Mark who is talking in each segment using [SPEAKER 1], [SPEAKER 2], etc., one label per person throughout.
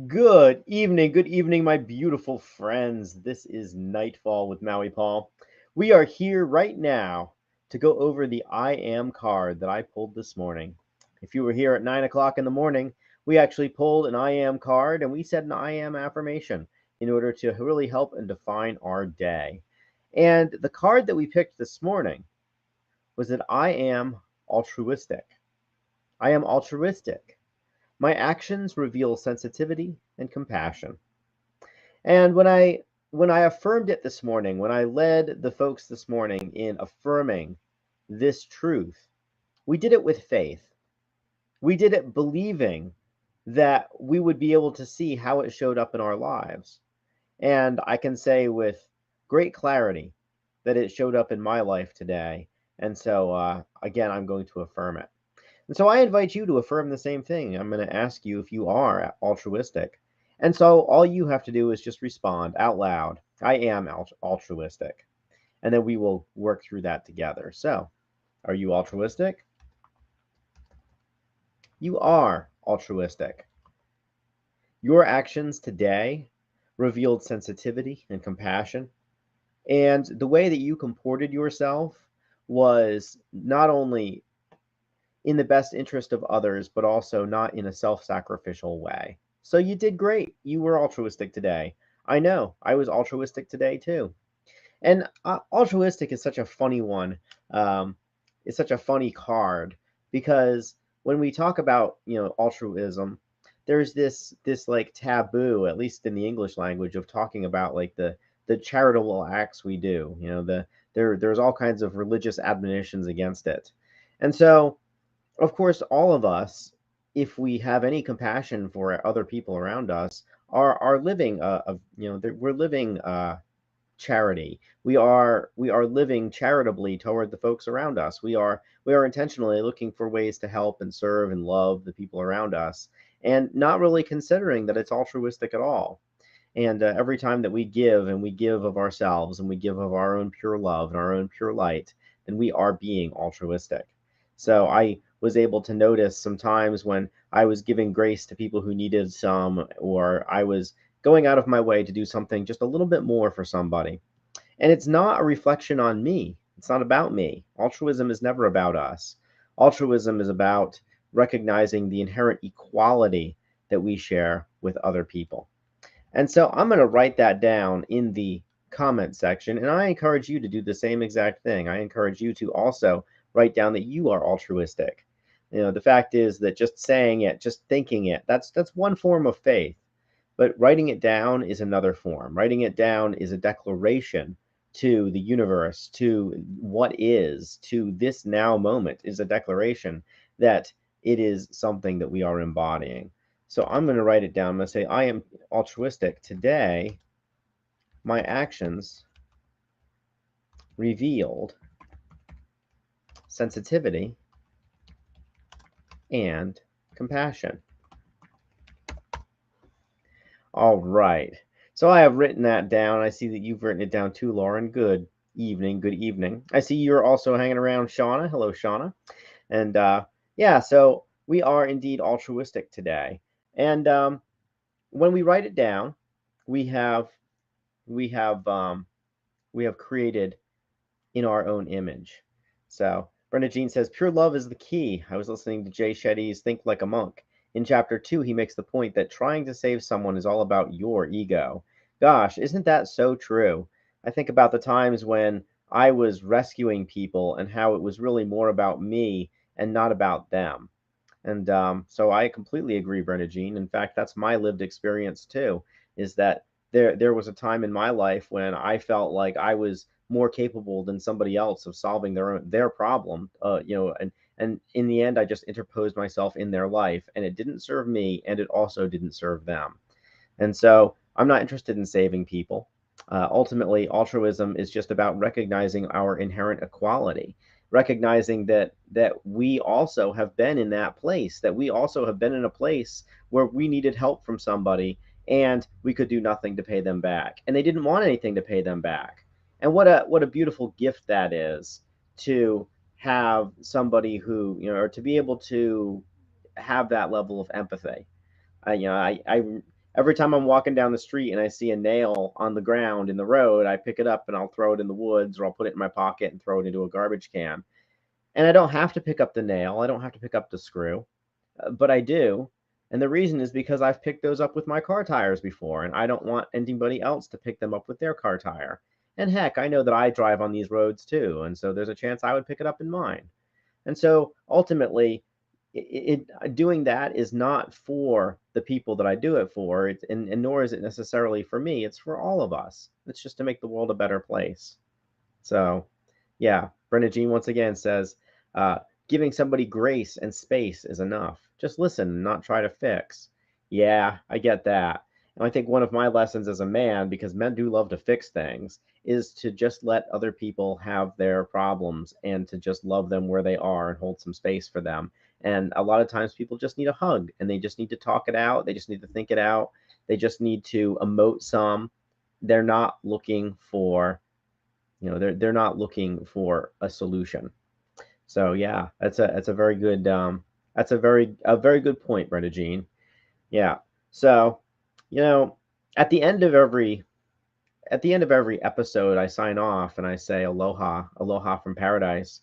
[SPEAKER 1] Good evening, my beautiful friends. This is Nightfall with Maui Paul. We are here right now to go over the I am card that I pulled this morning. If you were here at 9 o'clock in the morning, we actually pulled an I am card and we said an I am affirmation in order to really help and define our day. And the card that we picked this morning was that I am altruistic. I am altruistic. My actions reveal sensitivity and compassion. And when I affirmed it this morning, when I led the folks this morning in affirming this truth, we did it with faith. We did it believing that we would be able to see how it showed up in our lives. And I can say with great clarity that it showed up in my life today. And so, again, I'm going to affirm it. And so I invite you to affirm the same thing. I'm going to ask you if you are altruistic. And so all you have to do is just respond out loud. I am altruistic. And then we will work through that together. So, are you altruistic? You are altruistic. Your actions today revealed sensitivity and compassion. And the way that you comported yourself was not only in the best interest of others, but also not in a self sacrificial way. So you did great. You were altruistic today. I know. I was altruistic today too. And altruistic is such a funny one. It's such a funny card because when we talk about altruism, there's this like taboo, at least in the English language, of talking about like the charitable acts we do. There's all kinds of religious admonitions against it, and so of course, all of us, if we have any compassion for other people around us, are living we're living charity. We are living charitably toward the folks around us. We are intentionally looking for ways to help and serve and love the people around us, and not really considering that it's altruistic at all. And every time that we give and we give of ourselves and we give of our own pure love and our own pure light, then we are being altruistic. So I was able to notice sometimes when I was giving grace to people who needed some, or I was going out of my way to do something just a little bit more for somebody. And it's not a reflection on me. It's not about me. Altruism is never about us. Altruism is about recognizing the inherent equality that we share with other people. And so I'm going to write that down in the comment section. And I encourage you to do the same exact thing. I encourage you to also write down that you are altruistic. The fact is that just saying it, just thinking it, that's one form of faith. But writing it down is another form. Writing it down is a declaration to the universe, to what is, to this now moment, is a declaration that it is something that we are embodying. So I'm going to write it down. I'm going to say, I am altruistic. Today, my actions revealed sensitivity and compassion. All right. So I have written that down. I see that you've written it down too, Lauren. Good evening. Good evening. I see you're also hanging around, Shauna. Hello, Shauna. And yeah, so we are indeed altruistic today. And when we write it down, we have we have um, we have created in our own image. So Brenda Jean says, pure love is the key. I was listening to Jay Shetty's Think Like a Monk. In chapter 2, he makes the point that trying to save someone is all about your ego. Gosh, isn't that so true? I think about the times when I was rescuing people and how it was really more about me and not about them. And so I completely agree, Brenda Jean. In fact, that's my lived experience too, is that there was a time in my life when I felt like I was more capable than somebody else of solving their problem. And in the end, I just interposed myself in their life, and it didn't serve me, and it also didn't serve them. And so I'm not interested in saving people. Ultimately, altruism is just about recognizing our inherent equality, recognizing that we also have been in that place, that we also have been in a place where we needed help from somebody and we could do nothing to pay them back, and they didn't want anything to pay them back. And what a beautiful gift that is, to have somebody who, or to be able to have that level of empathy. I Every time I'm walking down the street and I see a nail on the ground in the road, I pick it up and I'll throw it in the woods, or I'll put it in my pocket and throw it into a garbage can. And I don't have to pick up the nail, I don't have to pick up the screw, but I do. And the reason is because I've picked those up with my car tires before, and I don't want anybody else to pick them up with their car tire. And heck, I know that I drive on these roads too, and so there's a chance I would pick it up in mine. And so ultimately, doing that is not for the people that I do it for, and nor is it necessarily for me. It's for all of us. It's just to make the world a better place. So, yeah, Brenda Jean once again says, uh, giving somebody grace and space is enough. Just listen and not try to fix. Yeah, I get that. And I think one of my lessons as a man, because men do love to fix things, is to just let other people have their problems and to just love them where they are and hold some space for them. And a lot of times people just need a hug and they just need to talk it out. They just need to think it out. They just need to emote some. They're not looking for, they're not looking for a solution. So yeah, that's a very good that's a very good point, Brenda Jean. Yeah. So, you know, at the end of every episode, I sign off and I say aloha, aloha from paradise.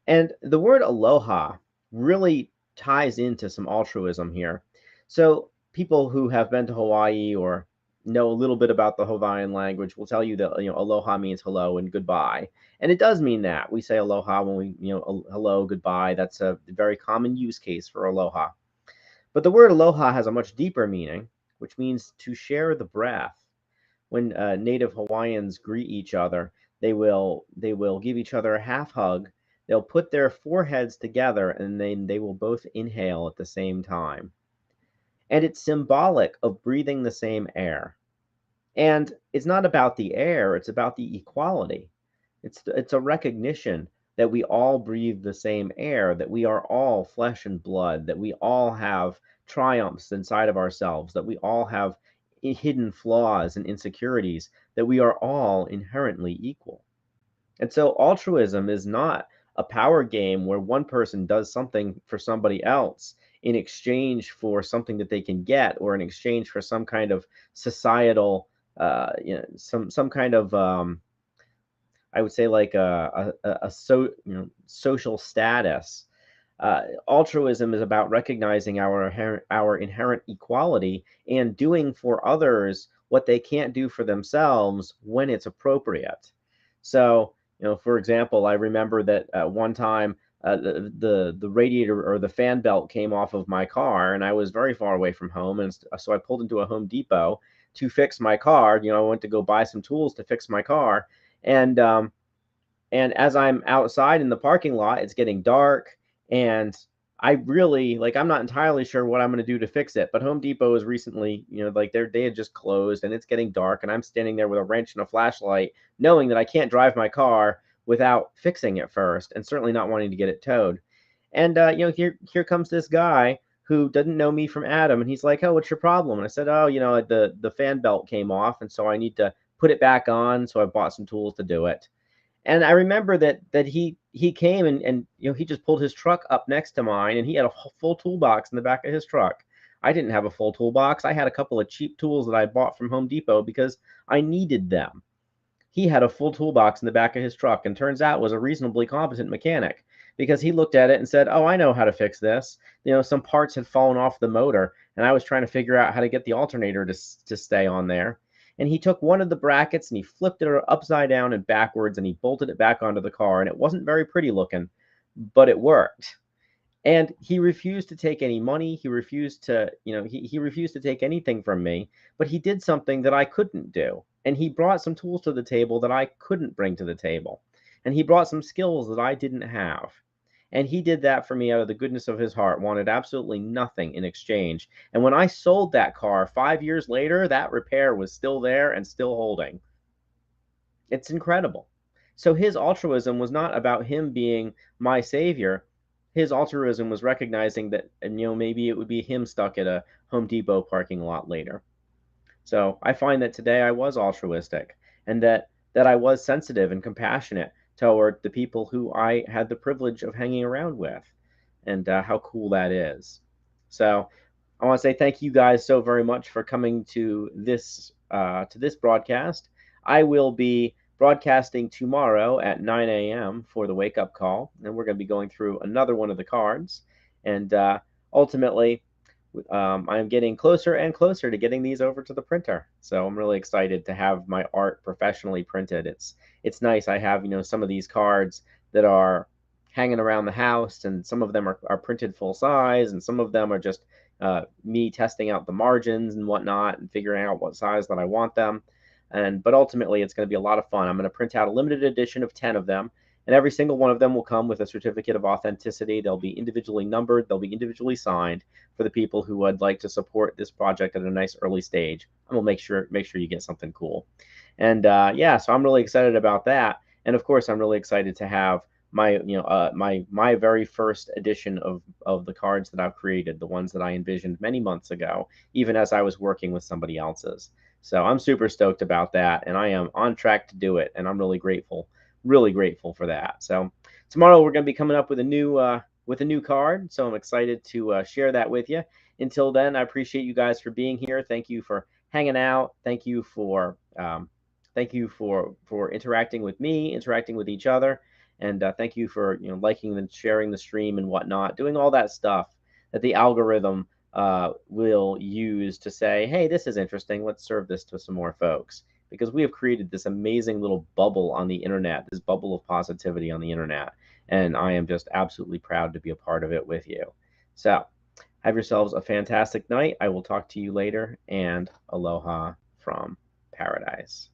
[SPEAKER 1] And the word aloha really ties into some altruism here. So, people who have been to Hawaii or know a little bit about the Hawaiian language will tell you that aloha means hello and goodbye. And it does mean that. We say aloha when we, hello, goodbye. That's a very common use case for aloha. But the word aloha has a much deeper meaning, which means to share the breath. When native Hawaiians greet each other, they will give each other a half hug. They'll put their foreheads together and then they will both inhale at the same time. And it's symbolic of breathing the same air. And it's not about the air, it's about the equality. It's a recognition that we all breathe the same air, that we are all flesh and blood, that we all have triumphs inside of ourselves, that we all have hidden flaws and insecurities, that we are all inherently equal. And so altruism is not a power game where one person does something for somebody else in exchange for something that they can get, or in exchange for some kind of societal, some kind of, I would say, like social status. Altruism is about recognizing our inherent equality and doing for others what they can't do for themselves when it's appropriate. So, for example, I remember that one time the radiator or the fan belt came off of my car, and I was very far away from home, and so I pulled into a Home Depot to fix my car. I went to go buy some tools to fix my car, and as I'm outside in the parking lot, it's getting dark, and I really like I'm not entirely sure what I'm going to do to fix it. But Home Depot is recently, like they had just closed, and it's getting dark, and I'm standing there with a wrench and a flashlight, knowing that I can't drive my car without fixing it first, and certainly not wanting to get it towed. And here comes this guy who doesn't know me from Adam, and he's like, "Oh, what's your problem?" And I said, "Oh, the fan belt came off, and so I need to put it back on. So I bought some tools to do it." And I remember that he came and he just pulled his truck up next to mine, and he had a full toolbox in the back of his truck. I didn't have a full toolbox. I had a couple of cheap tools that I bought from Home Depot because I needed them. He had a full toolbox in the back of his truck, and turns out was a reasonably competent mechanic, because he looked at it and said, "Oh, I know how to fix this." Some parts had fallen off the motor, and I was trying to figure out how to get the alternator to stay on there. And he took one of the brackets and he flipped it upside down and backwards, and he bolted it back onto the car. And it wasn't very pretty looking, but it worked. And he refused to take any money. He refused to, he refused to take anything from me, but he did something that I couldn't do. And he brought some tools to the table that I couldn't bring to the table. And he brought some skills that I didn't have. And he did that for me out of the goodness of his heart, wanted absolutely nothing in exchange. And when I sold that car 5 years later, that repair was still there and still holding. It's incredible. So his altruism was not about him being my savior. His altruism was recognizing that, and maybe it would be him stuck at a Home Depot parking lot later. So I find that today I was altruistic, and that I was sensitive and compassionate toward the people who I had the privilege of hanging around with, and how cool that is. So I want to say thank you guys so very much for coming to this broadcast. I will be broadcasting tomorrow at 9 a.m. for the wake up call, and we're going to be going through another one of the cards. And ultimately, I am getting closer and closer to getting these over to the printer. So I'm really excited to have my art professionally printed. It's nice. I have some of these cards that are hanging around the house, and some of them are printed full size, and some of them are just me testing out the margins and whatnot and figuring out what size that I want them. But ultimately, it's going to be a lot of fun. I'm going to print out a limited edition of 10 of them, and every single one of them will come with a certificate of authenticity. They'll be individually numbered, they'll be individually signed for the people who would like to support this project at a nice early stage. And we'll make sure you get something cool. And yeah, so I'm really excited about that. And of course, I'm really excited to have my very first edition of the cards that I've created, the ones that I envisioned many months ago, even as I was working with somebody else's. So I'm super stoked about that, and I am on track to do it, and I'm really grateful for that. So tomorrow we're going to be coming up with a new card, so I'm excited to share that with you. Until then, I appreciate you guys for being here. Thank you for hanging out. Thank you for interacting with me, interacting with each other, and thank you for liking and sharing the stream and whatnot, doing all that stuff that the algorithm will use to say, hey, this is interesting. Let's serve this to some more folks, because we have created this amazing little bubble on the internet, this bubble of positivity on the internet, and I am just absolutely proud to be a part of it with you. So have yourselves a fantastic night. I will talk to you later, and aloha from paradise.